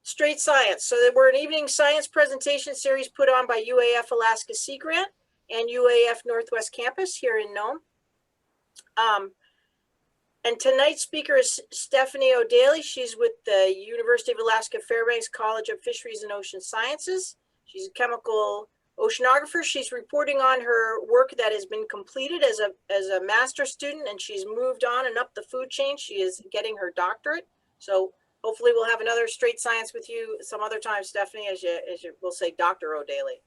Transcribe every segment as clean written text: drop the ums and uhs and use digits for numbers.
Strait Science. So we're an evening science presentation series put on by UAF Alaska Sea Grant and UAF Northwest Campus here in Nome. And tonight's speaker is Stephanie O'Daly. She's with the University of Alaska Fairbanks College of Fisheries and Ocean Sciences. She's a chemical oceanographer. She's reporting on her work that has been completed as a master's student, and she's moved on and up the food chain. She is getting her doctorate. So hopefully we'll have another Strait Science with you some other time, Stephanie, as you will say, Dr. O'Daly.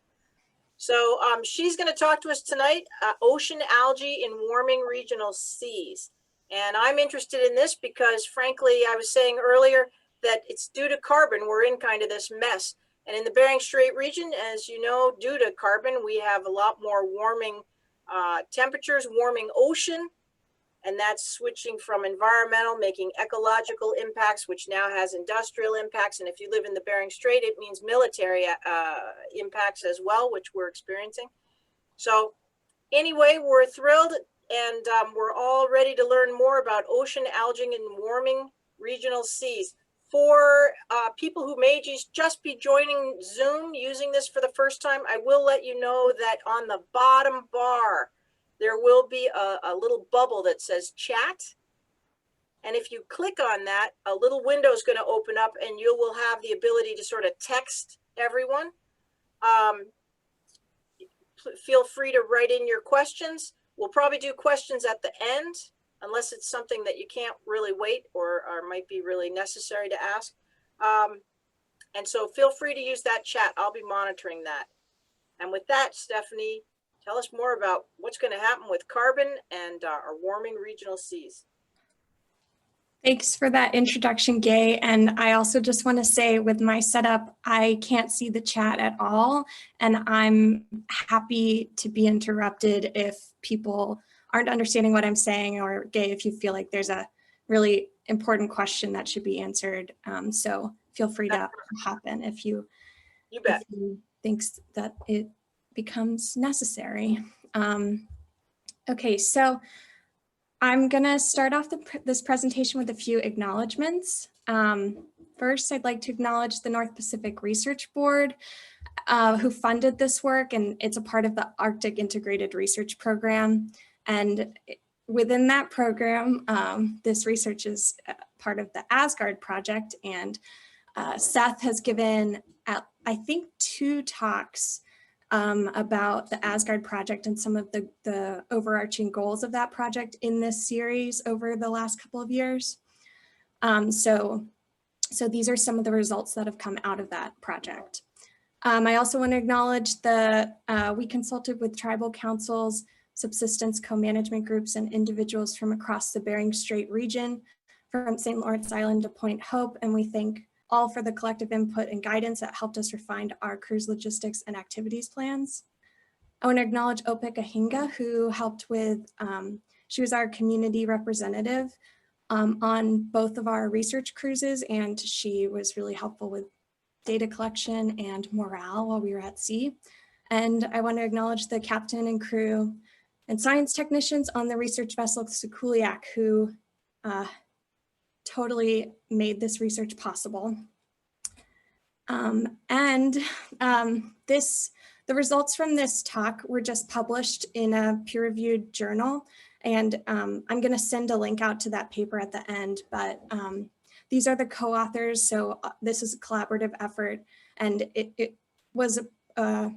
So she's going to talk to us tonight, ocean algae in warming regional seas. And I'm interested in this because, frankly, I was saying earlier that it's due to carbon. We're in kind of this mess. And in the Bering Strait region, as you know, due to carbon, we have a lot more warming temperatures, warming ocean. And that's switching from environmental, making ecological impacts, which now has industrial impacts. And if you live in the Bering Strait, it means military impacts as well, which we're experiencing. So anyway, we're thrilled. And we're all ready to learn more about ocean algae in warming regional seas. For people who may just be joining Zoom using this for the first time, I will let you know that on the bottom bar, there will be a little bubble that says chat. And if you click on that, a little window is going to open up and you will have the ability to sort of text everyone. Feel free to write in your questions. We'll probably do questions at the end, unless it's something that you can't really wait or might be really necessary to ask. And so feel free to use that chat. I'll be monitoring that. And with that, Stephanie, tell us more about what's going to happen with carbon and our warming regional seas. Thanks for that introduction, Gay. And I also just want to say with my setup, I can't see the chat at all. And I'm happy to be interrupted if people aren't understanding what I'm saying, or Gay, if you feel like there's a really important question that should be answered. So feel free to hop in if you think that it becomes necessary. Okay, so I'm gonna start off this presentation with a few acknowledgements. First, I'd like to acknowledge the North Pacific Research Board who funded this work, and it's a part of the Arctic Integrated Research Program. And within that program, this research is part of the Asgard project, and Seth has given, I think, 2 talks about the Asgard project and some of the overarching goals of that project in this series over the last couple of years. So these are some of the results that have come out of that project. I also want to acknowledge we consulted with tribal councils, subsistence co-management groups, and individuals from across the Bering Strait region, from St. Lawrence Island to Point Hope, and we thank all for the collective input and guidance that helped us refine our cruise logistics and activities plans. I want to acknowledge Opik Ahinga, who helped with, she was our community representative on both of our research cruises, and she was really helpful with data collection and morale while we were at sea. And I want to acknowledge the captain and crew and science technicians on the research vessel Sikuliak, who totally made this research possible. The results from this talk were just published in a peer-reviewed journal, and I'm going to send a link out to that paper at the end, but these are the co-authors, so this is a collaborative effort, and it was a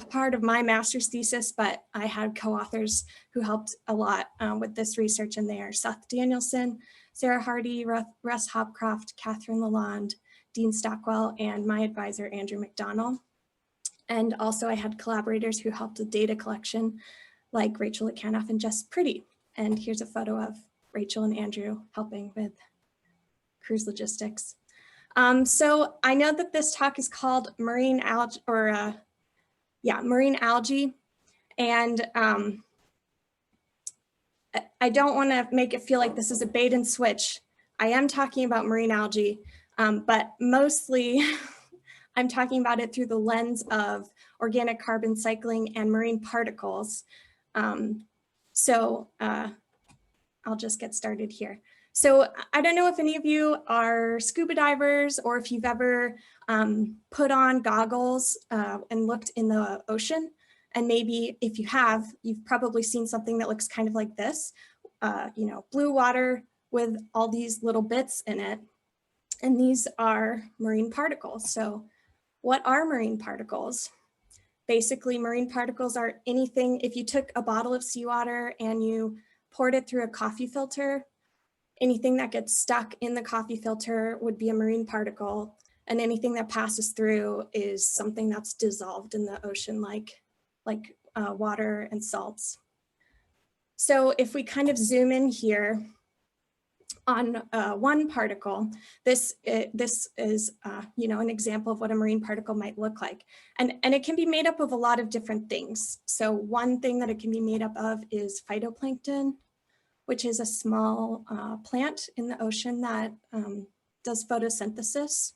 part of my master's thesis, but I had co-authors who helped a lot with this research, and they are Seth Danielson, Sarah Hardy, Russ Hopcroft, Catherine Lalonde, Dean Stockwell, and my advisor, Andrew McDonnell. And also I had collaborators who helped with data collection, like Rachel Akanoff and Jess Pretty. And here's a photo of Rachel and Andrew helping with cruise logistics. So I know that this talk is called Marine Algae, Marine Algae. And I don't want to make it feel like this is a bait and switch. I am talking about marine algae, but mostly I'm talking about it through the lens of organic carbon cycling and marine particles. I'll just get started here. So I don't know if any of you are scuba divers or if you've ever put on goggles and looked in the ocean. And maybe if you have, you've probably seen something that looks kind of like this, blue water with all these little bits in it. And these are marine particles. So what are marine particles? Basically, marine particles are anything, if you took a bottle of seawater and you poured it through a coffee filter, anything that gets stuck in the coffee filter would be a marine particle, and anything that passes through is something that's dissolved in the ocean, like water and salts. So if we kind of zoom in here on one particle, this is an example of what a marine particle might look like, and it can be made up of a lot of different things. So one thing that it can be made up of is phytoplankton, which is a small plant in the ocean that does photosynthesis,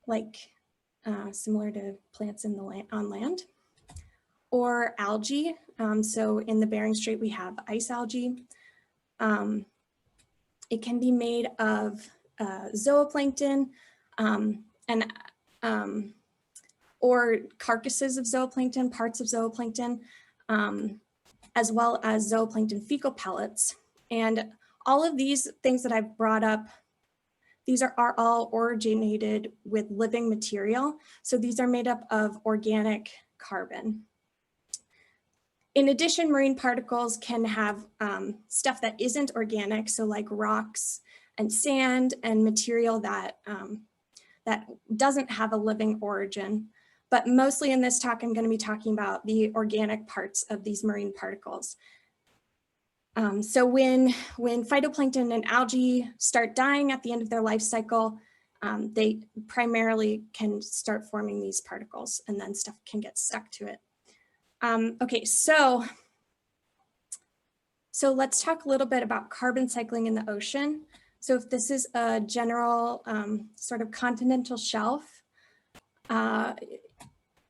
like similar to plants in on land, or algae. So in the Bering Strait, we have ice algae. It can be made of zooplankton or carcasses of zooplankton, parts of zooplankton, as well as zooplankton fecal pellets. And all of these things that I've brought up, these are all originated with living material. So these are made up of organic carbon. In addition, marine particles can have stuff that isn't organic, so like rocks and sand and material that, that doesn't have a living origin. But mostly in this talk, I'm going to be talking about the organic parts of these marine particles. So when phytoplankton and algae start dying at the end of their life cycle, they primarily can start forming these particles, and then stuff can get stuck to it. Okay, so let's talk a little bit about carbon cycling in the ocean. So if this is a general sort of continental shelf,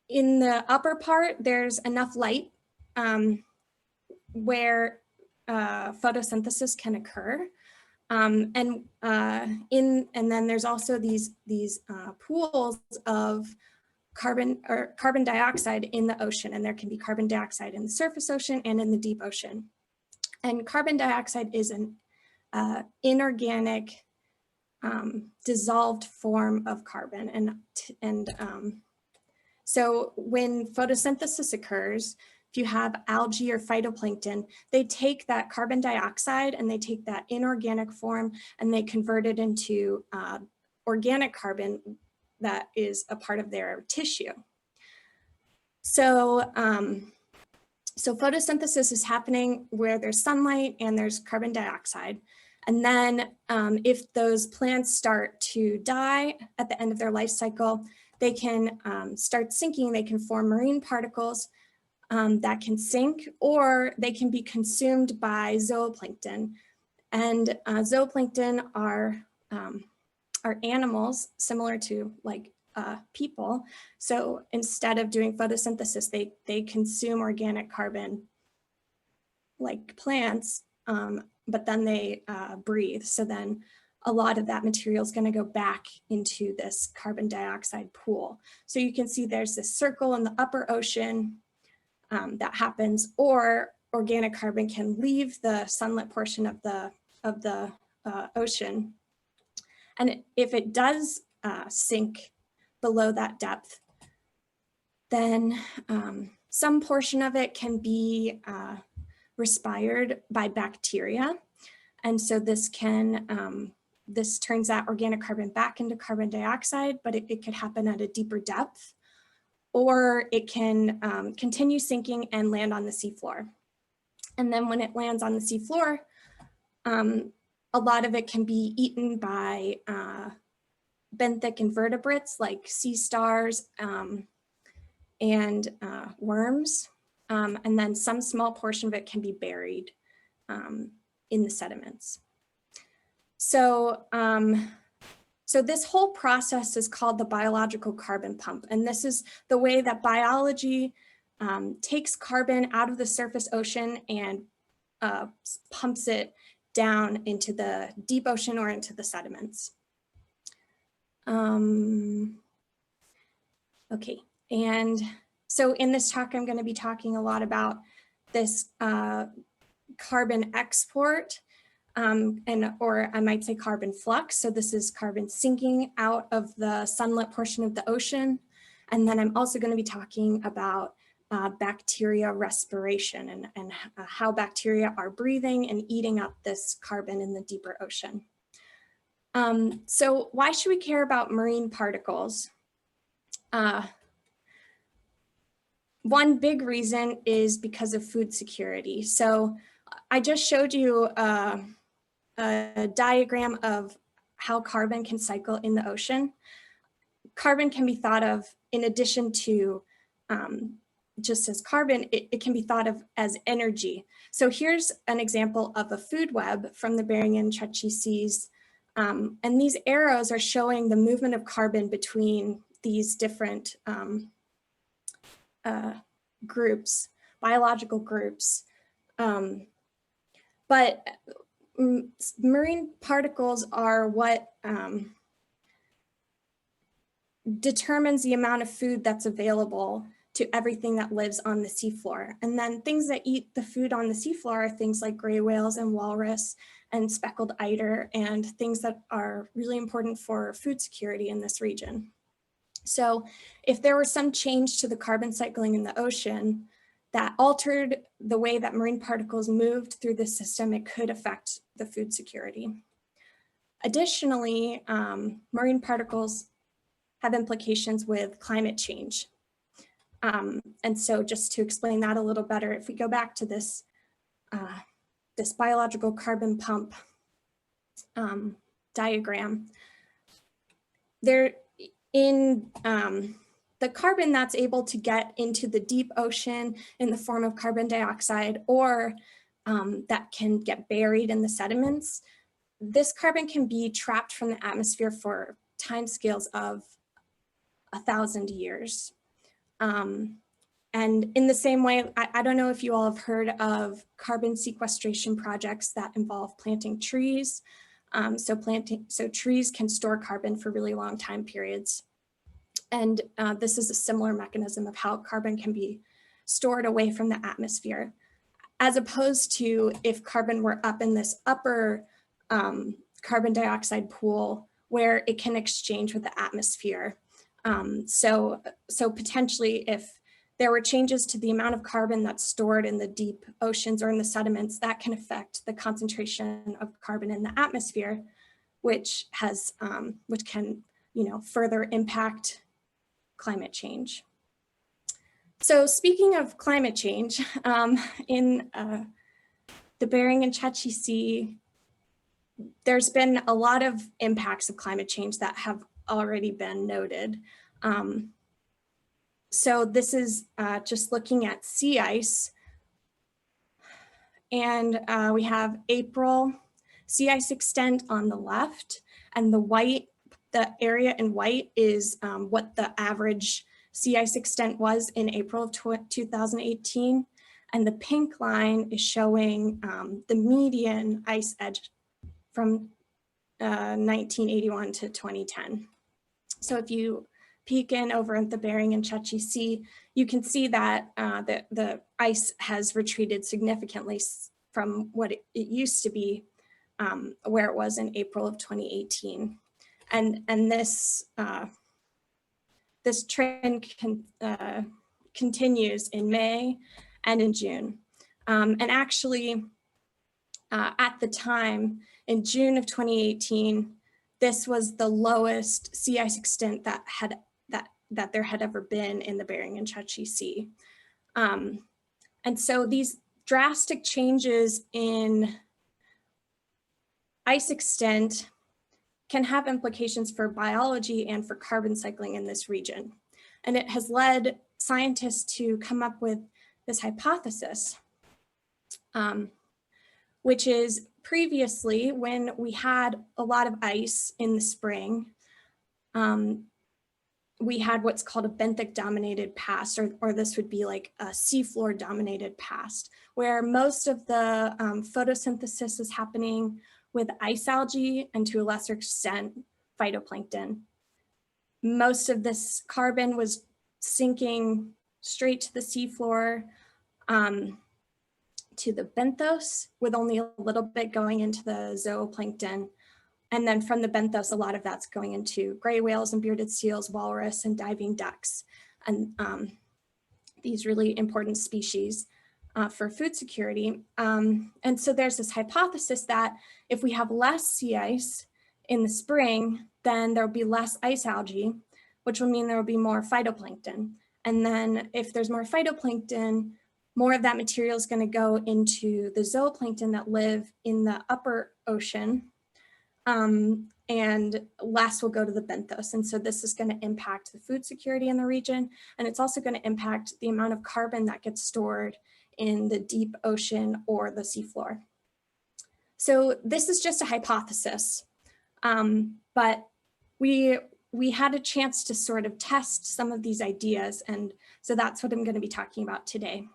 in the upper part, there's enough light where photosynthesis can occur. And then there's also these pools of carbon dioxide in the ocean, and there can be carbon dioxide in the surface ocean and in the deep ocean. And carbon dioxide is an inorganic dissolved form of carbon, so when photosynthesis occurs, if you have algae or phytoplankton, they take that carbon dioxide and they take that inorganic form and they convert it into organic carbon that is a part of their tissue. So, so photosynthesis is happening where there's sunlight and there's carbon dioxide. And then if those plants start to die at the end of their life cycle, they can start sinking. They can form marine particles that can sink, or they can be consumed by zooplankton. And zooplankton are animals similar to like people. So instead of doing photosynthesis, they consume organic carbon like plants, but then they breathe. So then a lot of that material is going to go back into this carbon dioxide pool. So you can see there's this circle in the upper ocean that happens, or organic carbon can leave the sunlit portion of the ocean. And if it does sink below that depth, then some portion of it can be respired by bacteria. And so this can, this turns that organic carbon back into carbon dioxide, but it could happen at a deeper depth, or it can continue sinking and land on the seafloor. And then when it lands on the seafloor, a lot of it can be eaten by benthic invertebrates like sea stars and worms. And then some small portion of it can be buried in the sediments. So, so this whole process is called the biological carbon pump. And this is the way that biology takes carbon out of the surface ocean and pumps it down into the deep ocean or into the sediments. Okay, and so in this talk, I'm going to be talking a lot about this carbon export, or I might say carbon flux. So this is carbon sinking out of the sunlit portion of the ocean. And then I'm also going to be talking about bacteria respiration and how bacteria are breathing and eating up this carbon in the deeper ocean. So why should we care about marine particles? One big reason is because of food security. So I just showed you a diagram of how carbon can cycle in the ocean. Carbon can be thought of, in addition to just as carbon, it can be thought of as energy. So here's an example of a food web from the Bering and Chukchi seas. And these arrows are showing the movement of carbon between these different groups, biological groups. But marine particles are what determines the amount of food that's available to everything that lives on the seafloor. And then things that eat the food on the seafloor are things like gray whales and walrus and speckled eider and things that are really important for food security in this region. So if there were some change to the carbon cycling in the ocean that altered the way that marine particles moved through the system, it could affect the food security. Additionally, marine particles have implications with climate change. And so just to explain that a little better, if we go back to this, this biological carbon pump diagram, there in the carbon that's able to get into the deep ocean in the form of carbon dioxide, or that can get buried in the sediments, this carbon can be trapped from the atmosphere for timescales of 1,000 years. And in the same way, I don't know if you all have heard of carbon sequestration projects that involve planting trees. So trees can store carbon for really long time periods. And this is a similar mechanism of how carbon can be stored away from the atmosphere, as opposed to if carbon were up in this upper carbon dioxide pool where it can exchange with the atmosphere. So potentially if there were changes to the amount of carbon that's stored in the deep oceans or in the sediments, that can affect the concentration of carbon in the atmosphere, which can, further impact climate change. So speaking of climate change, in the Bering and Chukchi Sea, there's been a lot of impacts of climate change that have already been noted. So this is just looking at sea ice. And we have April sea ice extent on the left, and the area in white is what the average sea ice extent was in April of 2018. And the pink line is showing the median ice edge from 1981 to 2010. So if you peek in over at the Bering and Chukchi Sea, you can see that the ice has retreated significantly from what it used to be, where it was in April of 2018. And this trend continues in May and in June. And actually, at the time, in June of 2018, this was the lowest sea ice extent that there had ever been in the Bering and Chukchi Sea. And so these drastic changes in ice extent can have implications for biology and for carbon cycling in this region. And it has led scientists to come up with this hypothesis, which is previously when we had a lot of ice in the spring, we had what's called a benthic dominated past, or this would be like a seafloor dominated past, where most of the photosynthesis is happening with ice algae and to a lesser extent phytoplankton. Most of this carbon was sinking straight to the seafloor, to the benthos, with only a little bit going into the zooplankton. And then from the benthos, a lot of that's going into gray whales and bearded seals, walrus, and diving ducks, and these really important species for food security. And so there's this hypothesis that if we have less sea ice in the spring, then there'll be less ice algae, which will mean there will be more phytoplankton. And then if there's more phytoplankton, more of that material is going to go into the zooplankton that live in the upper ocean, and less will go to the benthos. And so this is going to impact the food security in the region. And it's also going to impact the amount of carbon that gets stored in the deep ocean or the seafloor. So this is just a hypothesis, but we had a chance to sort of test some of these ideas. And so that's what I'm going to be talking about today.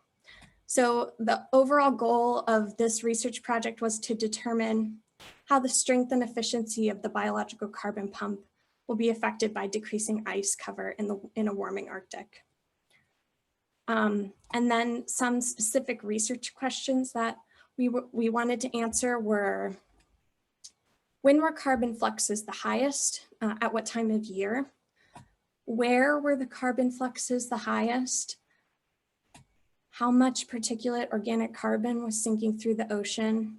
So the overall goal of this research project was to determine how the strength and efficiency of the biological carbon pump will be affected by decreasing ice cover in a warming Arctic. And then some specific research questions that we wanted to answer were, when were carbon fluxes the highest? At what time of year? Where were the carbon fluxes the highest? How much particulate organic carbon was sinking through the ocean?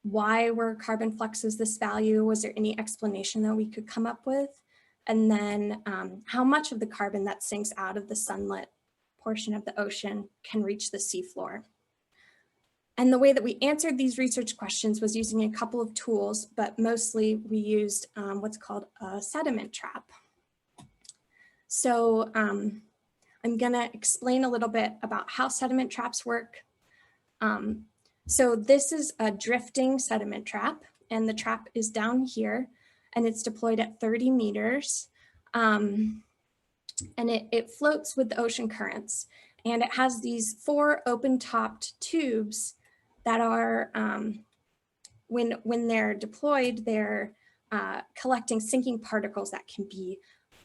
Why were carbon fluxes this value? Was there any explanation that we could come up with? And then how much of the carbon that sinks out of the sunlit portion of the ocean can reach the seafloor? And the way that we answered these research questions was using a couple of tools, but mostly we used what's called a sediment trap. So I'm gonna explain a little bit about how sediment traps work. So this is a drifting sediment trap, and the trap is down here, and it's deployed at 30 meters. And it floats with the ocean currents, and it has these 4 open-topped tubes that are, when they're deployed, they're collecting sinking particles that can be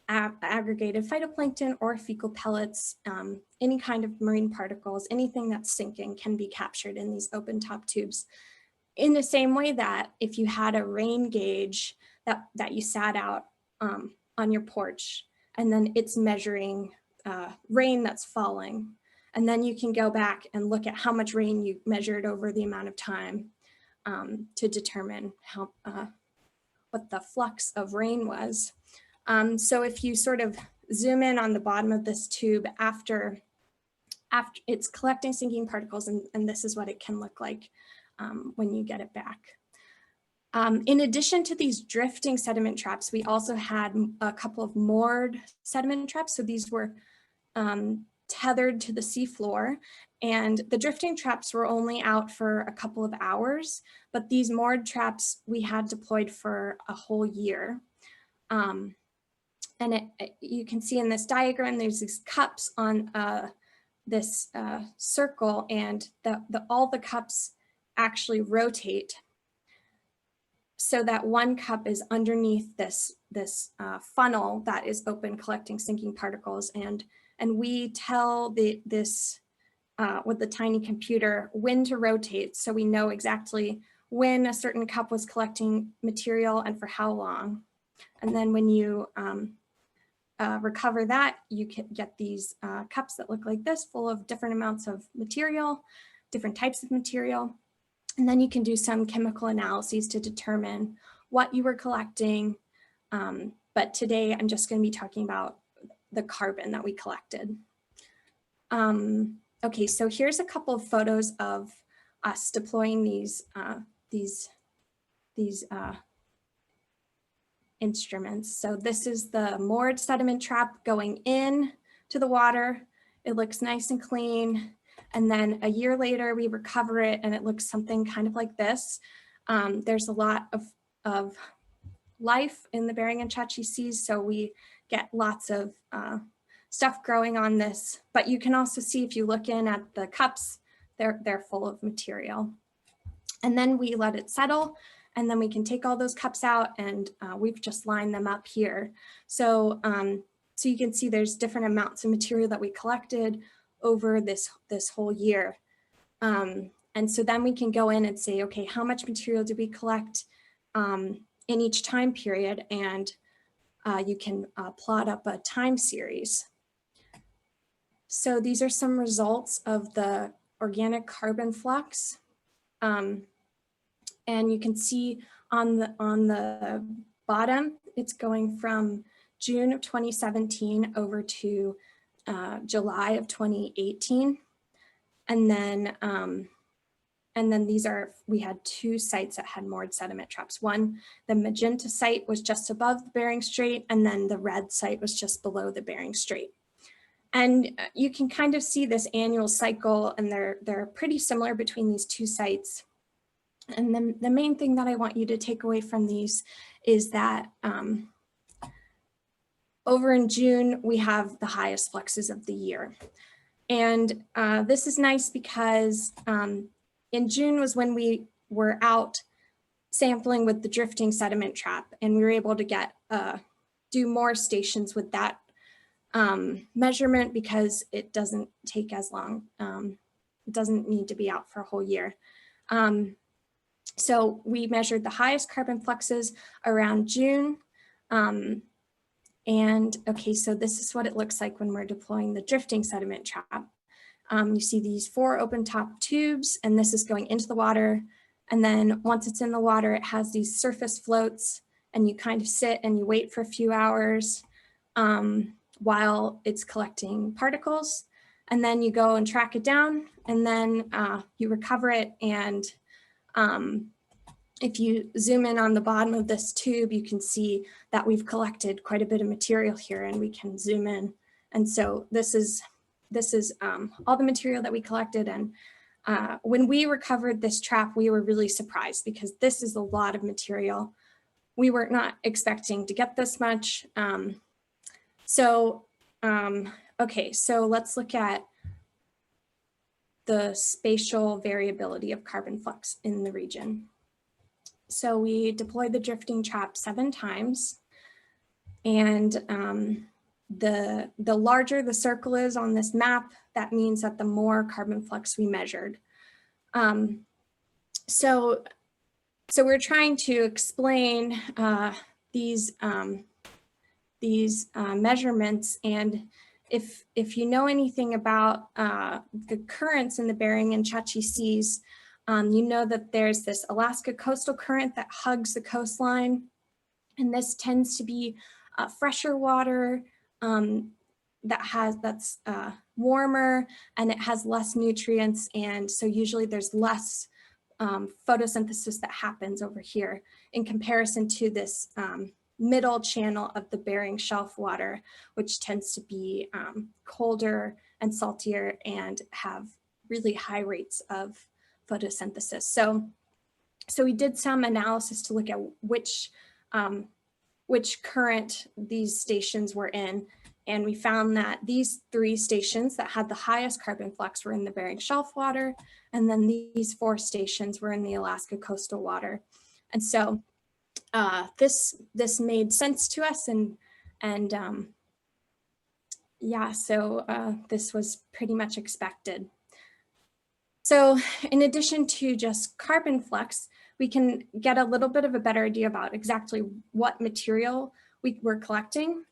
aggregated phytoplankton or fecal pellets, any kind of marine particles, anything that's sinking can be captured in these open top tubes. In the same way that if you had a rain gauge that you sat out on your porch, and then it's measuring rain that's falling, and then you can go back and look at how much rain you measured over the amount of time to determine how what the flux of rain was. So if you sort of zoom in on the bottom of this tube after it's collecting sinking particles, and this is what it can look like when you get it back. In addition to these drifting sediment traps, we also had a couple of moored sediment traps. So these were tethered to the seafloor, and the drifting traps were only out for a couple of hours, but these moored traps we had deployed for a whole year. And you can see in this diagram, there's these cups on this circle, and all the cups actually rotate so that one cup is underneath this funnel that is open, collecting sinking particles. And we tell this with the tiny computer when to rotate, so we know exactly when a certain cup was collecting material and for how long. And then when you recover that, you can get these cups that look like this, full of different amounts of material, different types of material. And then you can do some chemical analyses to determine what you were collecting. But today I'm just going to be talking about the carbon that we collected. Okay, so here's a couple of photos of us deploying these instruments. So this is the moored sediment trap going in to the water. It looks nice and clean. And then a year later, we recover it and it looks something kind of like this. There's a lot of life in the Bering and Chukchi seas, so we get lots of stuff growing on this. But you can also see if you look in at the cups, they're full of material. And then we let it settle, and then we can take all those cups out, and we've just lined them up here. So, so you can see there's different amounts of material that we collected over this whole year. And so then we can go in and say, okay, how much material did we collect in each time period? And you can plot up a time series. So these are some results of the organic carbon flux. And you can see on the bottom, it's going from June of 2017 over to July of 2018. And then these are, we had 2 sites that had moored sediment traps. One, the magenta site was just above the Bering Strait, and then the red site was just below the Bering Strait. And you can kind of see this annual cycle, and they're pretty similar between these 2 sites. And then the main thing that I want you to take away from these is that over in June, we have the highest fluxes of the year. And this is nice because in June was when we were out sampling with the drifting sediment trap, and we were able to get do more stations with that measurement because it doesn't take as long. It doesn't need to be out for a whole year. So we measured the highest carbon fluxes around June. And okay, so this is what it looks like when we're deploying the drifting sediment trap. You see these 4 open top tubes, and this is going into the water. And then once it's in the water, it has these surface floats, and you kind of sit and you wait for a few hours while it's collecting particles. And then you go and track it down, and then you recover it. And if you zoom in on the bottom of this tube, you can see that we've collected quite a bit of material here, and we can zoom in. And so this is all the material that we collected. And when we recovered this trap, we were really surprised because this is a lot of material. We were not expecting to get this much. Okay, so let's look at the spatial variability of carbon flux in the region. So we deployed the drifting trap 7 times, and the larger the circle is on this map, that means that the more carbon flux we measured. So we're trying to explain these measurements, and if you know anything about the currents in the Bering and Chukchi seas, you know that there's this Alaska coastal current that hugs the coastline, and this tends to be fresher water that's warmer, and it has less nutrients, and so usually there's less photosynthesis that happens over here in comparison to this middle channel of the Bering Shelf water, which tends to be colder and saltier and have really high rates of photosynthesis. So we did some analysis to look at which current these stations were in, and we found that these 3 stations that had the highest carbon flux were in the Bering Shelf water, and then these 4 stations were in the Alaska coastal water. And so this made sense to us, and yeah, so this was pretty much expected. So in addition to just carbon flux, we can get a little bit of a better idea about exactly what material we were collecting.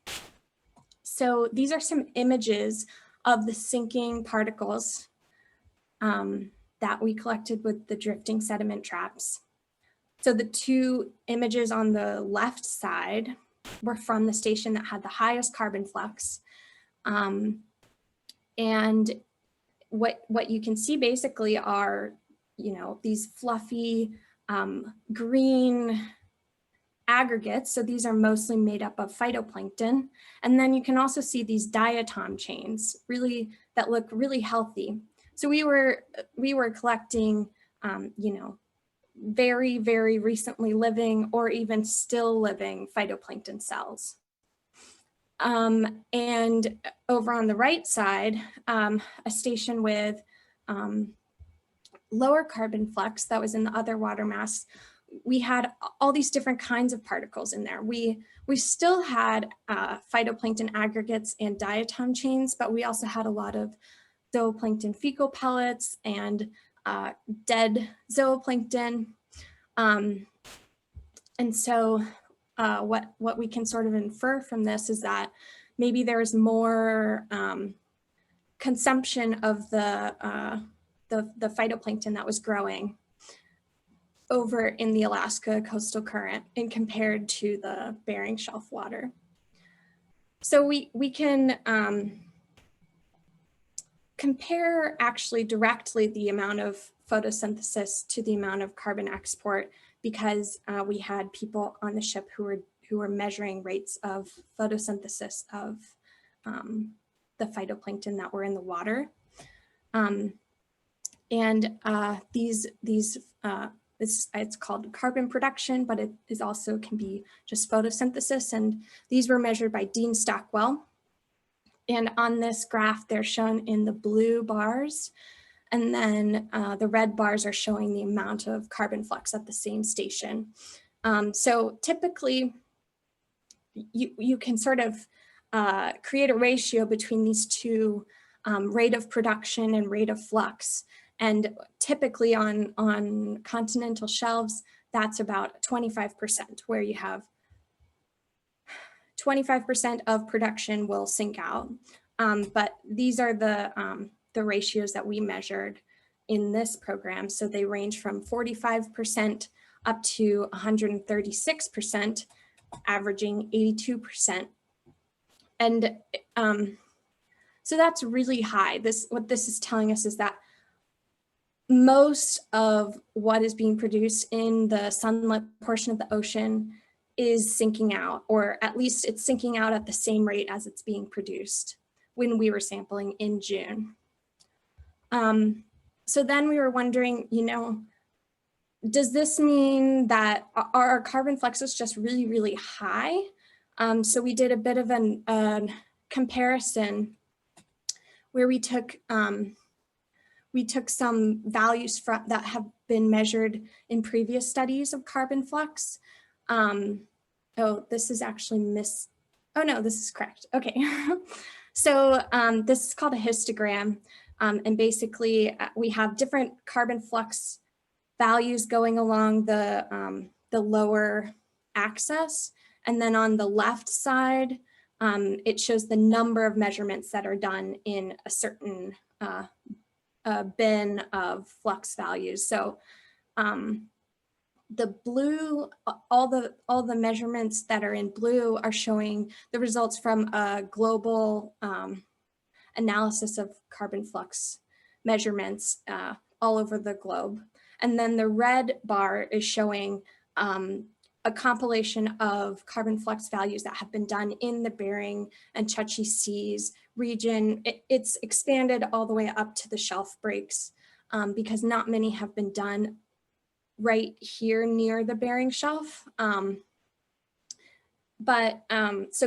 So these are some images of the sinking particles that we collected with the drifting sediment traps. So the 2 images on the left side were from the station that had the highest carbon flux. And what you can see basically are, these fluffy green aggregates. So these are mostly made up of phytoplankton. And then you can also see these diatom chains that look really healthy. So we were collecting, very, very recently living or even still living phytoplankton cells. And over on the right side, a station with lower carbon flux that was in the other water mass, we had all these different kinds of particles in there. We still had phytoplankton aggregates and diatom chains, but we also had a lot of zooplankton fecal pellets and dead zooplankton. And so what we can sort of infer from this is that maybe there's more consumption of the phytoplankton that was growing over in the Alaska coastal current and compared to the Bering Shelf water. So we can compare actually directly the amount of photosynthesis to the amount of carbon export, because we had people on the ship who were measuring rates of photosynthesis of the phytoplankton that were in the water. It's called carbon production, but it is also can be just photosynthesis. And these were measured by Dean Stockwell. And on this graph, they're shown in the blue bars. And then the red bars are showing the amount of carbon flux at the same station. So typically, you can sort of create a ratio between these two, rate of production and rate of flux. And typically on continental shelves, that's about 25%, where you have 25% of production will sink out. But these are the ratios that we measured in this program. So they range from 45% up to 136%, averaging 82%. And so that's really high. What this is telling us is that most of what is being produced in the sunlit portion of the ocean is sinking out, or at least it's sinking out at the same rate as it's being produced when we were sampling in June. So then we were wondering, does this mean that our carbon fluxes just really, really high? So we did a bit of a comparison where we took some values that have been measured in previous studies of carbon flux. Oh, this is actually oh no, this is correct. Okay. So this is called a histogram. And basically we have different carbon flux values going along the lower axis. And then on the left side, it shows the number of measurements that are done in a certain bin of flux values. So the blue, all the measurements that are in blue are showing the results from a global analysis of carbon flux measurements all over the globe. And then the red bar is showing a compilation of carbon flux values that have been done in the Bering and Chukchi Seas region. It's expanded all the way up to the shelf breaks because not many have been done right here near the Bering Shelf. So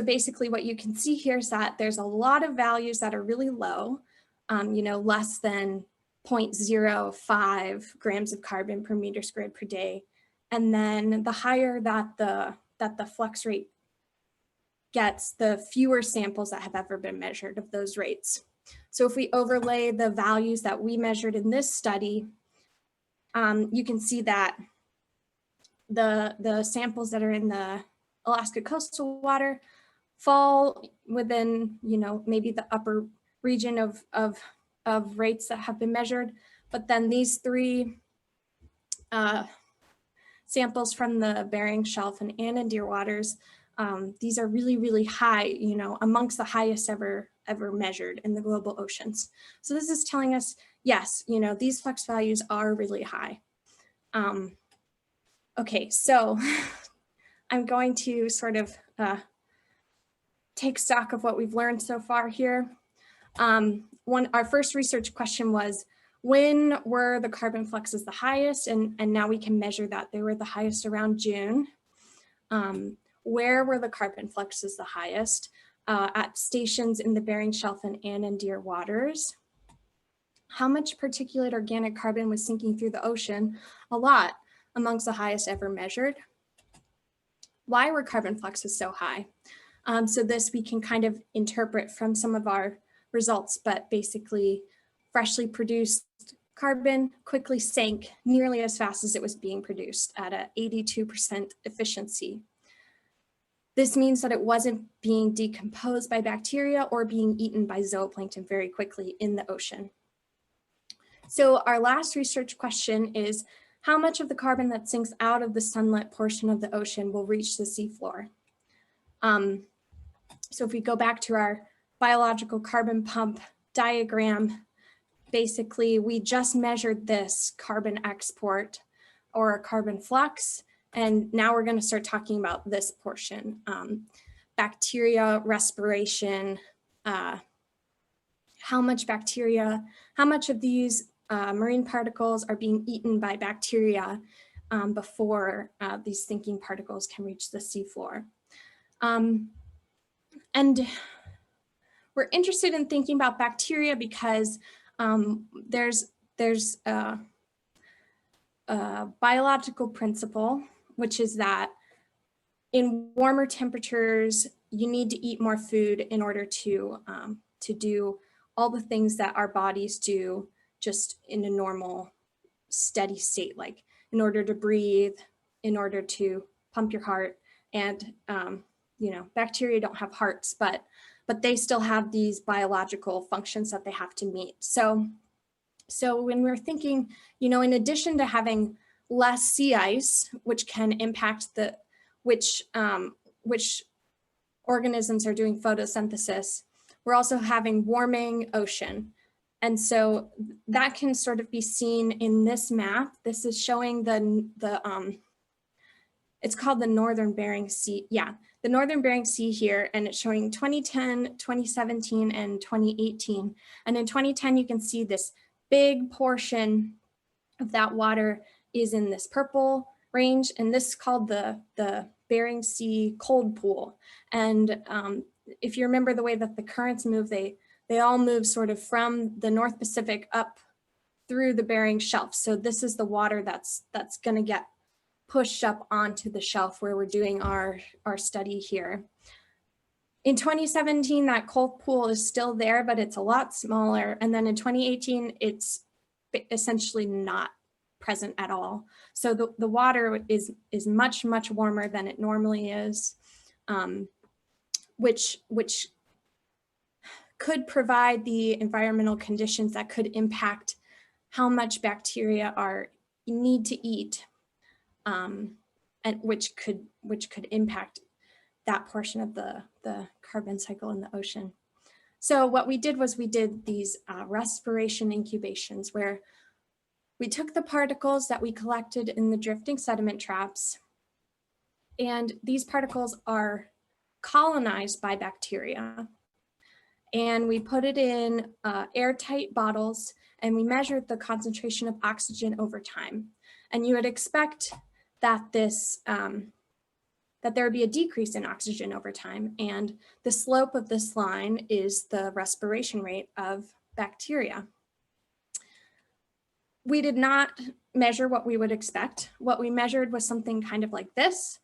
basically what you can see here is that there's a lot of values that are really low, less than 0.05 grams of carbon per meter squared per day. And then the higher that the flux rate gets, the fewer samples that have ever been measured of those rates. So if we overlay the values that we measured in this study, you can see that the samples that are in the Alaska coastal water fall within, maybe the upper region of rates that have been measured. But then these three samples from the Bering Shelf and Anandir waters, these are really, really high, amongst the highest ever measured in the global oceans. So this is telling us, yes, these flux values are really high. Okay, so I'm going to sort of take stock of what we've learned so far here. Our first research question was, when were the carbon fluxes the highest? And now we can measure that they were the highest around June. Where were the carbon fluxes the highest? at stations in the Bering Shelf and Anandir waters. How much particulate organic carbon was sinking through the ocean? A lot, amongst the highest ever measured. Why were carbon fluxes so high? So this we can kind of interpret from some of our results, but basically freshly produced carbon quickly sank nearly as fast as it was being produced at an 82% efficiency. This means that it wasn't being decomposed by bacteria or being eaten by zooplankton very quickly in the ocean. So our last research question is, how much of the carbon that sinks out of the sunlit portion of the ocean will reach the seafloor? So if we go back to our biological carbon pump diagram, basically we just measured this carbon export or carbon flux, and now we're going to start talking about this portion, bacteria respiration, how much of these marine particles are being eaten by bacteria before these sinking particles can reach the seafloor. And we're interested in thinking about bacteria because there's a biological principle, which is that in warmer temperatures, you need to eat more food in order to do all the things that our bodies do just in a normal, steady state, like in order to breathe, in order to pump your heart. And, you know, bacteria don't have hearts, but they still have these biological functions that they have to meet. So when we're thinking, you know, in addition to having less sea ice, which can impact which organisms are doing photosynthesis, we're also having warming ocean. And so that can sort of be seen in this map. This is showing it's called the Northern Bering Sea. Yeah, the Northern Bering Sea here, and it's showing 2010, 2017, and 2018. And in 2010, you can see this big portion of that water is in this purple range, and this is called the Bering Sea cold pool. And if you remember the way that the currents move, they all move sort of from the North Pacific up through the Bering Shelf. So this is the water that's going to get pushed up onto the shelf where we're doing our study here. In 2017, that cold pool is still there, but it's a lot smaller. And then in 2018, it's essentially not present at all. So the water is much, much warmer than it normally is, which could provide the environmental conditions that could impact how much bacteria need to eat, and which could impact that portion of the carbon cycle in the ocean. So what we did was we did these respiration incubations where we took the particles that we collected in the drifting sediment traps, and these particles are colonized by bacteria. And we put it in airtight bottles, and we measured the concentration of oxygen over time. And you would expect that that there would be a decrease in oxygen over time. And the slope of this line is the respiration rate of bacteria. We did not measure what we would expect. What we measured was something kind of like this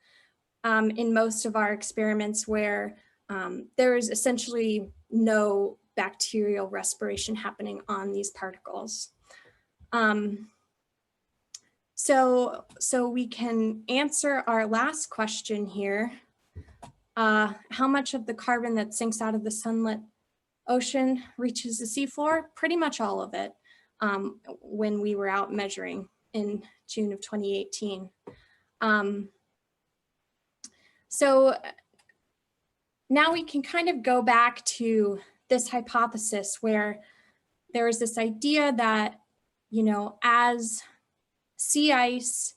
in most of our experiments, where there is essentially no bacterial respiration happening on these particles. So we can answer our last question here. How much of the carbon that sinks out of the sunlit ocean reaches the seafloor? Pretty much all of it, when we were out measuring in June of 2018. So now we can kind of go back to this hypothesis where there is this idea that, you know, as sea ice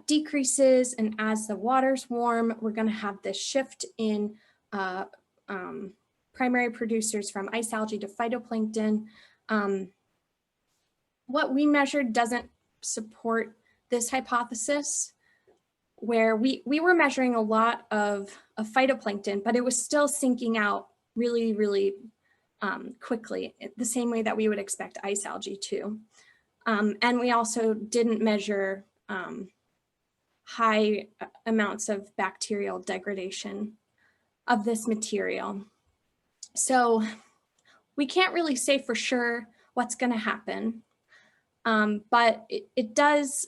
decreases and as the waters warm, we're going to have this shift in primary producers from ice algae to phytoplankton. What we measured doesn't support this hypothesis. where we were measuring a lot of phytoplankton, but it was still sinking out really, really quickly, the same way that we would expect ice algae to. And we also didn't measure high amounts of bacterial degradation of this material. So we can't really say for sure what's going to happen, but it does,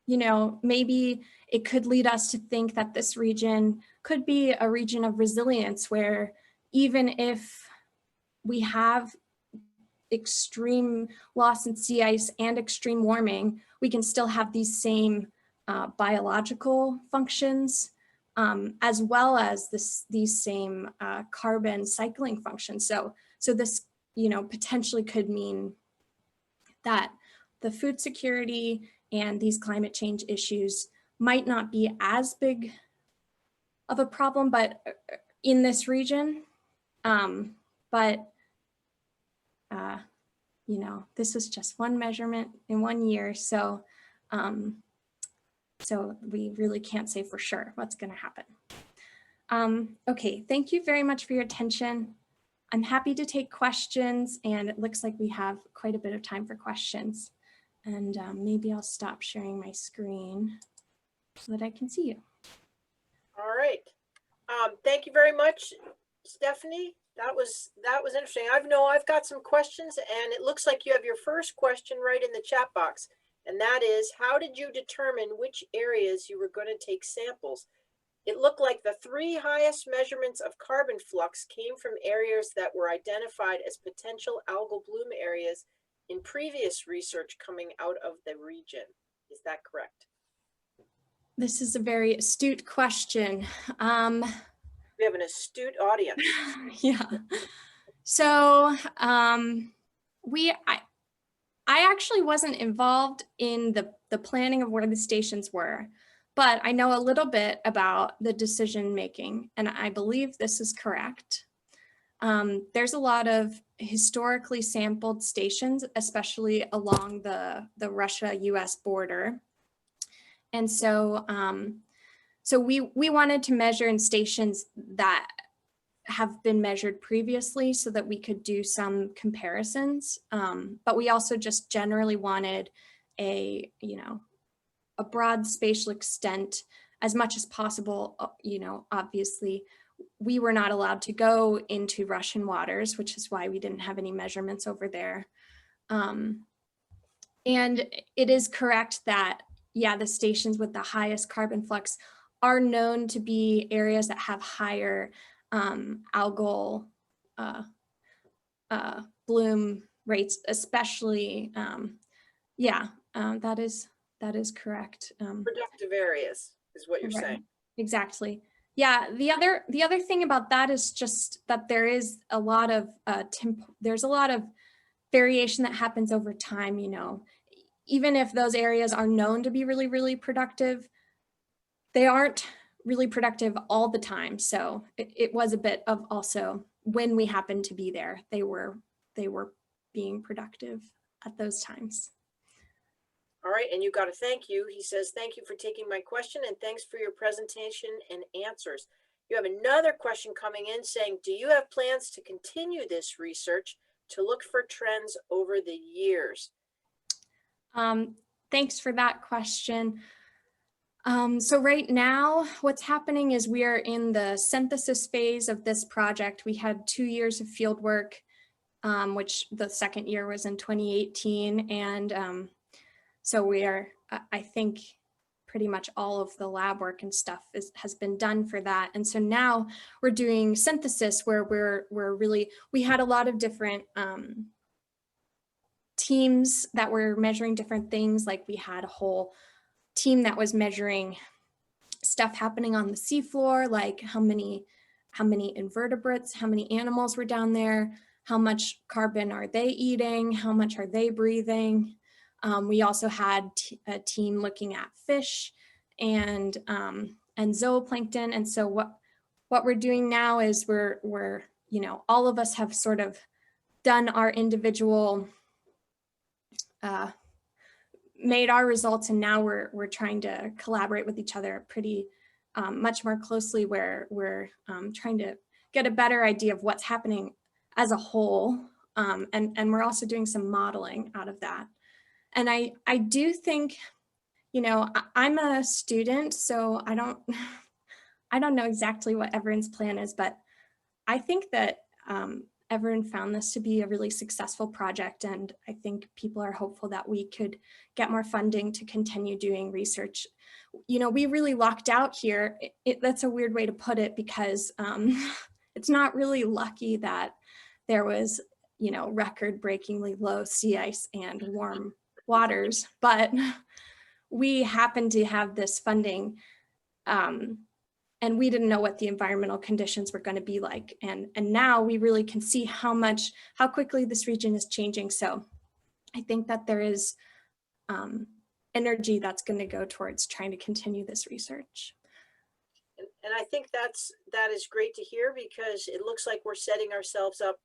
you know, maybe it could lead us to think that this region could be a region of resilience where even if we have extreme loss in sea ice and extreme warming, we can still have these same biological functions, as well as these same carbon cycling functions. So this, you know, potentially could mean that the food security and these climate change issues might not be as big of a problem, but in this region, you know, this was just one measurement in 1 year, so so we really can't say for sure what's going to happen. Okay, thank you very much for your attention. I'm happy to take questions, and it looks like we have quite a bit of time for questions. And maybe I'll stop sharing my screen so that I can see you. All right. Thank you very much, Stephanie. That was interesting. I've got some questions, and it looks like you have your first question right in the chat box. And that is, how did you determine which areas you were going to take samples? It looked like the 3 highest measurements of carbon flux came from areas that were identified as potential algal bloom areas in previous research coming out of the region. Is that correct? This is a very astute question. We have an astute audience. Yeah. So I actually wasn't involved in the planning of where the stations were, but I know a little bit about the decision making, and I believe this is correct. There's a lot of historically sampled stations, especially along the Russia-US border. And so, so we wanted to measure in stations that have been measured previously so that we could do some comparisons. But we also just generally wanted a broad spatial extent as much as possible. You know, obviously we were not allowed to go into Russian waters, which is why we didn't have any measurements over there. And it is correct that, yeah, the stations with the highest carbon flux are known to be areas that have higher algal bloom rates, especially, that is correct. Productive areas is what you're right. saying. Exactly. Yeah. The other thing about that is just that there is a lot of there's a lot of variation that happens over time. You know, even if those areas are known to be really, really productive, they aren't really productive all the time. So it was a bit of also when we happened to be there, they were being productive at those times. All right, and you got to thank you. He says, thank you for taking my question and thanks for your presentation and answers. You have another question coming in saying, do you have plans to continue this research to look for trends over the years? Thanks for that question. So right now, what's happening is we are in the synthesis phase of this project. We had 2 years of field work, which the second year was in 2018. And so we are, I think, pretty much all of the lab work and stuff has been done for that. And so now we're doing synthesis where we had a lot of different teams that were measuring different things. Like we had a whole team that was measuring stuff happening on the seafloor, like how many invertebrates, how many animals were down there, how much carbon are they eating, how much are they breathing. We also had a team looking at fish and zooplankton. And so what we're doing now is we're all of us have sort of done our individual made our results, and now we're trying to collaborate with each other pretty much more closely, where we're trying to get a better idea of what's happening as a whole. And we're also doing some modeling out of that. And I do think, you know, I'm a student, so I don't know exactly what everyone's plan is, but I think that everyone found this to be a really successful project, and I think people are hopeful that we could get more funding to continue doing research. You know, we really lucked out here. That's a weird way to put it, because it's not really lucky that there was, you know, record-breakingly low sea ice and warm waters, but we happened to have this funding, and we didn't know what the environmental conditions were going to be like. And now we really can see how quickly this region is changing. So I think that there is energy that's going to go towards trying to continue this research. And I think that is great to hear, because it looks like we're setting ourselves up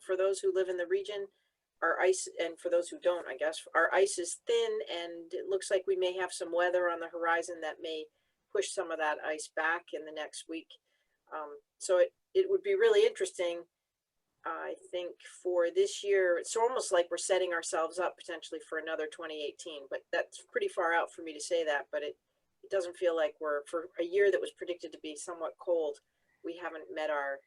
for those who live in the region. Our ice, and for those who don't, I guess, our ice is thin, and it looks like we may have some weather on the horizon that may push some of that ice back in the next week. So it would be really interesting, I think, for this year. It's almost like we're setting ourselves up potentially for another 2018, but that's pretty far out for me to say that. But it doesn't feel like we're, for a year that was predicted to be somewhat cold, we haven't met our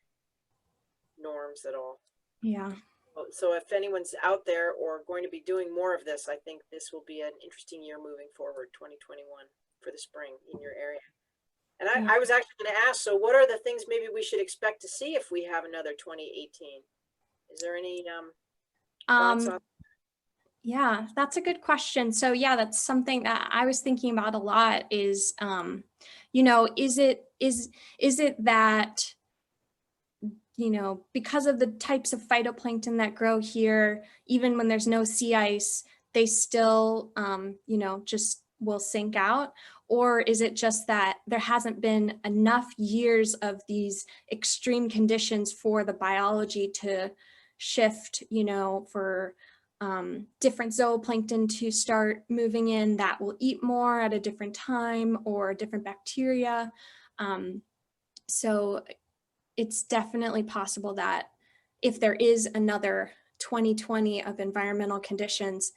norms at all. Yeah. So if anyone's out there or going to be doing more of this, I think this will be an interesting year moving forward, 2021, for the spring in your area. And I was actually going to ask, so what are the things maybe we should expect to see if we have another 2018? Is there any thoughts on? Yeah, that's a good question. So yeah, that's something that I was thinking about a lot is, you know, is it that, you know, because of the types of phytoplankton that grow here, even when there's no sea ice, they still, you know, just will sink out? Or is it just that there hasn't been enough years of these extreme conditions for the biology to shift, you know, for different zooplankton to start moving in that will eat more at a different time, or different bacteria? So it's definitely possible that if there is another 2020 of environmental conditions,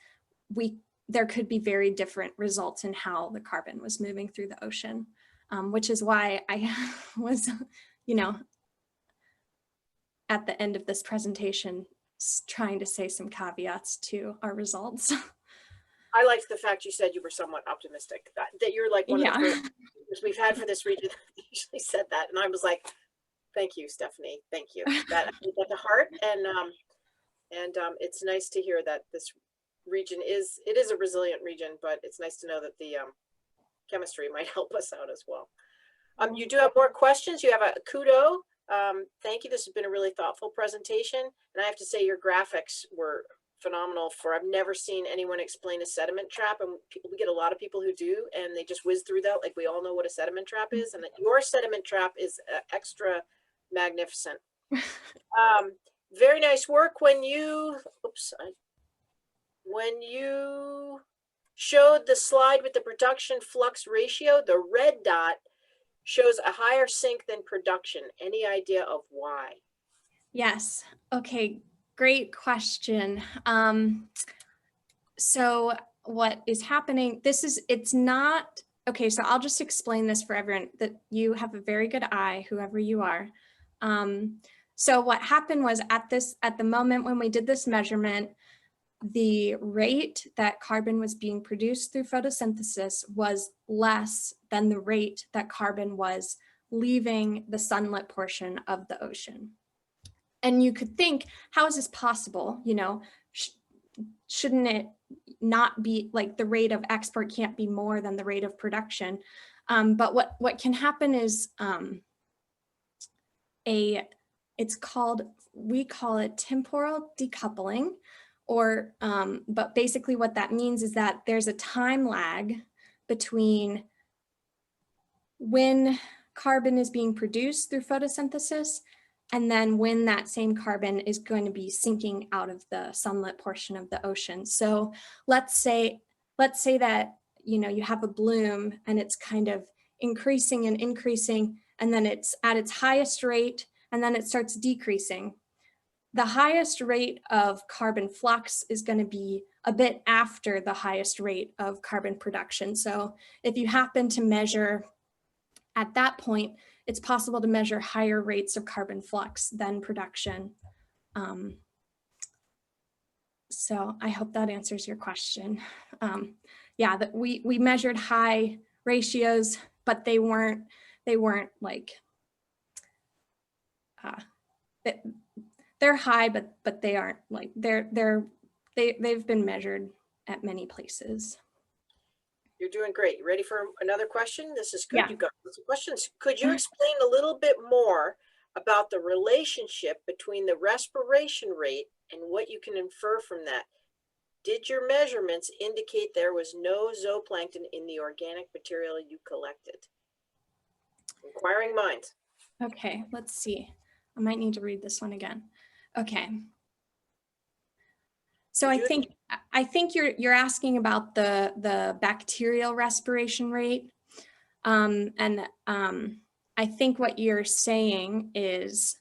there could be very different results in how the carbon was moving through the ocean, which is why I was, you know, at the end of this presentation, trying to say some caveats to our results. I liked the fact you said you were somewhat optimistic, that you're like one of the first we've had for this region that usually said that. And I was like, thank you, Stephanie. Thank you. That at the heart, and it's nice to hear that this region is a resilient region, but it's nice to know that the chemistry might help us out as well. You do have more questions. You have a kudo. Thank you. This has been a really thoughtful presentation, and I have to say your graphics were phenomenal. I've never seen anyone explain a sediment trap, and we get a lot of people who do, and they just whiz through that like we all know what a sediment trap is, and that your sediment trap is extra magnificent. Very nice work. When you showed the slide with the production flux ratio, the red dot shows a higher sink than production. Any idea of why? Yes. Okay. Great question. So what is happening, it's not, okay, so I'll just explain this for everyone, that you have a very good eye, whoever you are. So what happened was at the moment when we did this measurement, the rate that carbon was being produced through photosynthesis was less than the rate that carbon was leaving the sunlit portion of the ocean. And you could think, how is this possible? You know, shouldn't it not be like the rate of export can't be more than the rate of production? But what can happen is we call it temporal decoupling, or but basically what that means is that there's a time lag between when carbon is being produced through photosynthesis and then when that same carbon is going to be sinking out of the sunlit portion of the ocean. So let's say that, you know, you have a bloom and it's kind of increasing and increasing, and then it's at its highest rate, and then it starts decreasing. The highest rate of carbon flux is going to be a bit after the highest rate of carbon production. So if you happen to measure at that point, it's possible to measure higher rates of carbon flux than production. So I hope that answers your question. Yeah, that we measured high ratios, but they weren't like, they're high, but they aren't like, they've been measured at many places. You're doing great. You ready for another question? This is good. Yeah. You got lots of questions. Could you explain a little bit more about the relationship between the respiration rate and what you can infer from that? Did your measurements indicate there was no zooplankton in the organic material you collected? Inquiring minds. Okay, let's see. I might need to read this one again. Okay. So I think you're asking about the bacterial respiration rate. I think what you're saying is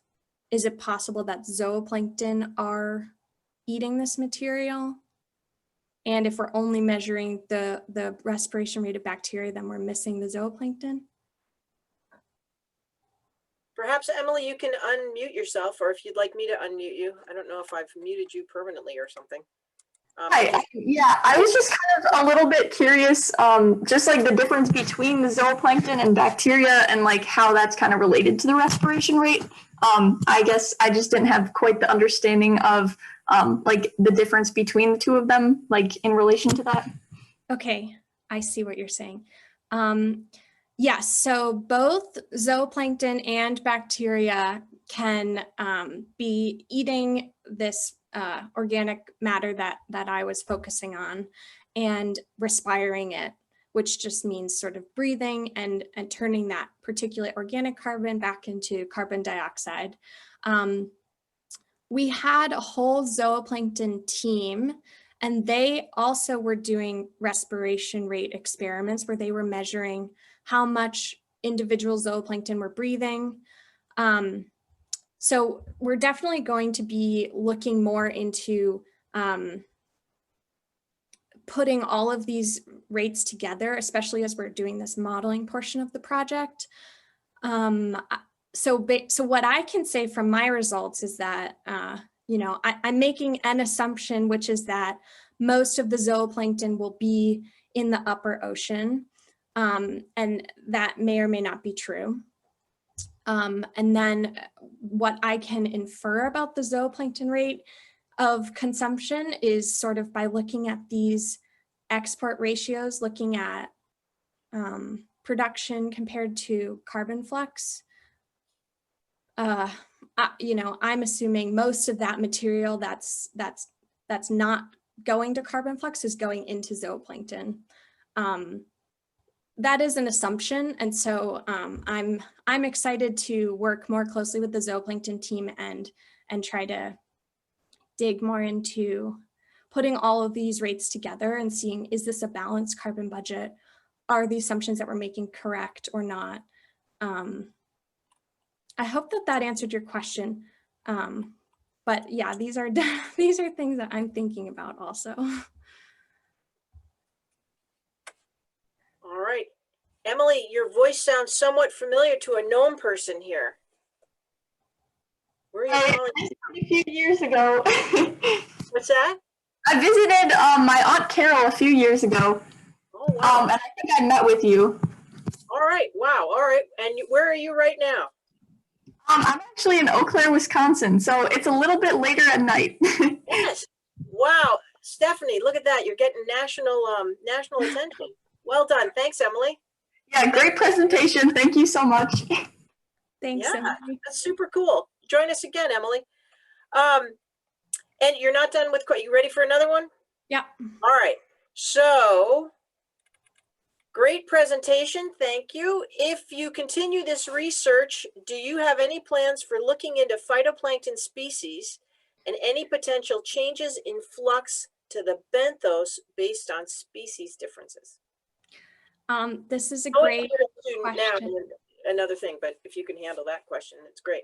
it possible that zooplankton are eating this material? And if we're only measuring the respiration rate of bacteria, then we're missing the zooplankton? Perhaps, Emily, you can unmute yourself, or if you'd like me to unmute you. I don't know if I've muted you permanently or something. Hi, yeah, I was just kind of a little bit curious, just like the difference between the zooplankton and bacteria and like how that's kind of related to the respiration rate. I guess I just didn't have quite the understanding of like the difference between the two of them, like in relation to that. Okay, I see what you're saying. Yes, so both zooplankton and bacteria can be eating this organic matter that I was focusing on and respiring it, which just means sort of breathing and turning that particulate organic carbon back into carbon dioxide. We had a whole zooplankton team, and they also were doing respiration rate experiments where they were measuring how much individual zooplankton were breathing. So we're definitely going to be looking more into putting all of these rates together, especially as we're doing this modeling portion of the project. So what I can say from my results is that, you know, I'm making an assumption, which is that most of the zooplankton will be in the upper ocean, and that may or may not be true. And then what I can infer about the zooplankton rate of consumption is sort of by looking at these export ratios, looking at production compared to carbon flux. You know, I'm assuming most of that material that's not going to carbon flux is going into zooplankton. That is an assumption, and so I'm excited to work more closely with the zooplankton team and try to dig more into putting all of these rates together and seeing, is this a balanced carbon budget? Are the assumptions that we're making correct or not? I hope that answered your question. But yeah, these are things that I'm thinking about also. All right. Emily, your voice sounds somewhat familiar to a known person here. Where are you calling? A few years ago. What's that? I visited my Aunt Carol a few years ago. Oh, wow. And I think I met with you. All right. Wow. All right. And where are you right now? I'm actually in Eau Claire, Wisconsin, so it's a little bit later at night. Yes. Wow. Stephanie, look at that. You're getting national attention. Well done. Thanks, Emily. Yeah, great presentation. Thank you so much. Thanks, Yeah, Emily. that's super cool. Join us again, Emily. And you're not done with, you ready for another one? Yeah. All right. So Great presentation, thank you. If you continue this research, do you have any plans for looking into phytoplankton species and any potential changes in flux to the benthos based on species differences? This is a Oh, great now question. another thing, but if you can handle that question, it's great.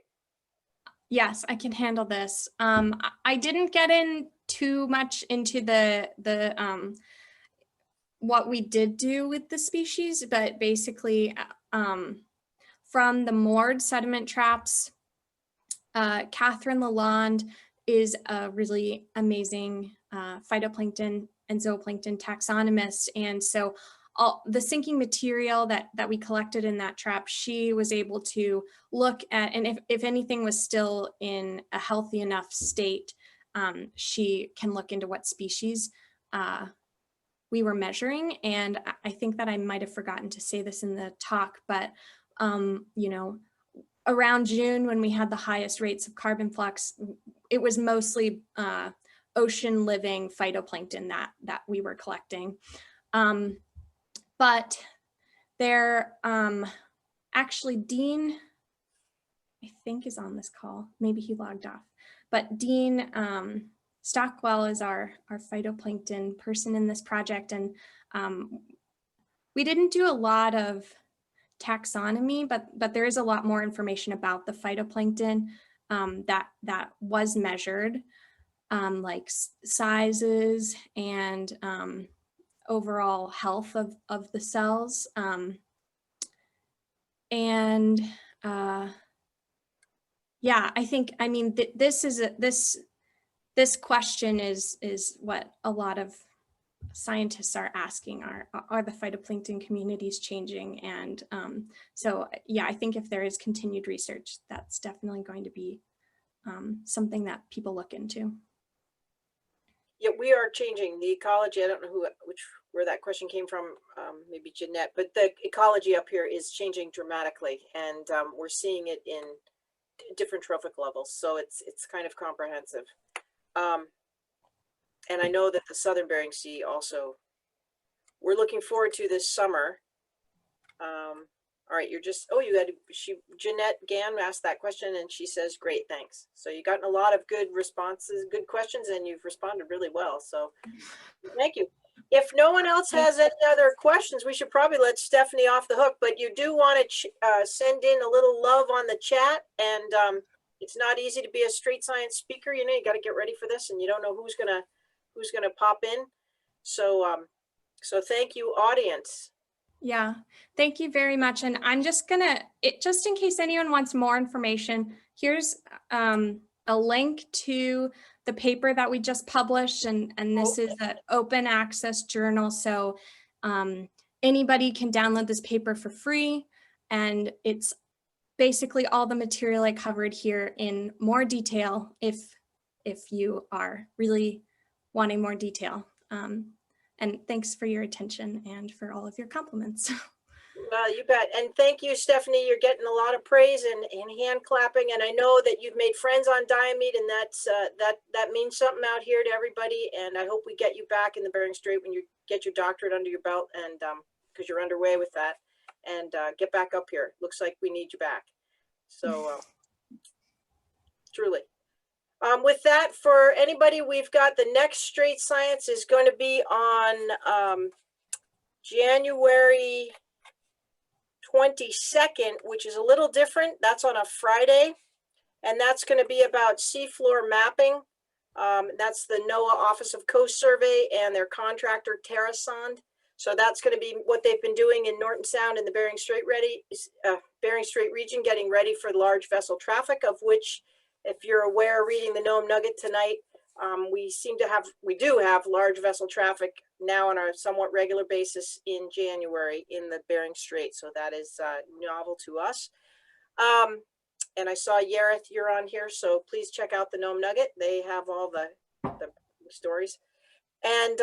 Yes, I can handle this. I didn't get in too much into the what we did do with the species, but basically from the moored sediment traps, Catherine Lalonde is a really amazing phytoplankton and zooplankton taxonomist. And so all the sinking material that we collected in that trap, she was able to look at, and if anything was still in a healthy enough state, she can look into what species we were measuring. And I think that I might have forgotten to say this in the talk, but you know, around June, when we had the highest rates of carbon flux, it was mostly ocean living phytoplankton that we were collecting. But there, actually Dean, I think is on this call, maybe he logged off, but Dean Stockwell is our phytoplankton person in this project. And we didn't do a lot of taxonomy, but there is a lot more information about the phytoplankton that was measured, like sizes and overall health of the cells. And yeah, I mean, this question is what a lot of scientists are asking, are the phytoplankton communities changing? And so, yeah, I think if there is continued research, that's definitely going to be something that people look into. Yeah, we are changing the ecology. I don't know where that question came from, maybe Jeanette, but the ecology up here is changing dramatically, and we're seeing it in different trophic levels. So it's kind of comprehensive. And I know that the Southern Bering Sea also, we're looking forward to this summer. All right, Jeanette Gann asked that question and she says, great, thanks. So you gotten a lot of good responses, good questions, and you've responded really well. So thank you. If no one else has any other questions, we should probably let Stephanie off the hook, but you do want to send in a little love on the chat. And it's not easy to be a street science speaker. You know, you got to get ready for this and you don't know who's gonna pop in. So so thank you, audience. Yeah, thank you very much. And I'm just just in case anyone wants more information, here's a link to the paper that we just published, and this is an open access journal. So anybody can download this paper for free, and it's basically all the material I covered here in more detail if you are really wanting more detail. And thanks for your attention and for all of your compliments. You bet. And thank you, Stephanie. You're getting a lot of praise and hand clapping. And I know that you've made friends on Diomede, and that means something out here to everybody. And I hope we get you back in the Bering Strait when you get your doctorate under your belt, and because you're underway with that, and get back up here. Looks like we need you back. So truly. With that, for anybody, we've got the next Strait Science is going to be on January 22nd, which is a little different. That's on a Friday, and that's going to be about seafloor mapping. That's the NOAA Office of Coast Survey and their contractor TerraSonde. So that's going to be what they've been doing in Norton Sound and the Bering Strait region, getting ready for large vessel traffic, of which, if you're aware, reading the Nome Nugget tonight, we do have large vessel traffic now on a somewhat regular basis in January in the Bering Strait. So that is novel to us. And I saw Yareth, you're on here, so please check out the Nome Nugget. They have all the stories. And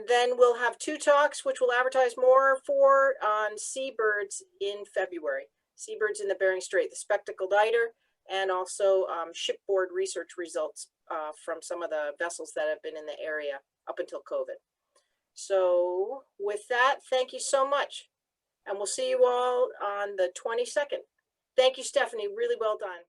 then we'll have 2 talks, which we'll advertise more for, on seabirds in February. Seabirds in the Bering Strait, the spectacled eider, and also shipboard research results from some of the vessels that have been in the area up until COVID. So with that, thank you so much. And we'll see you all on the 22nd. Thank you, Stephanie. Really well done.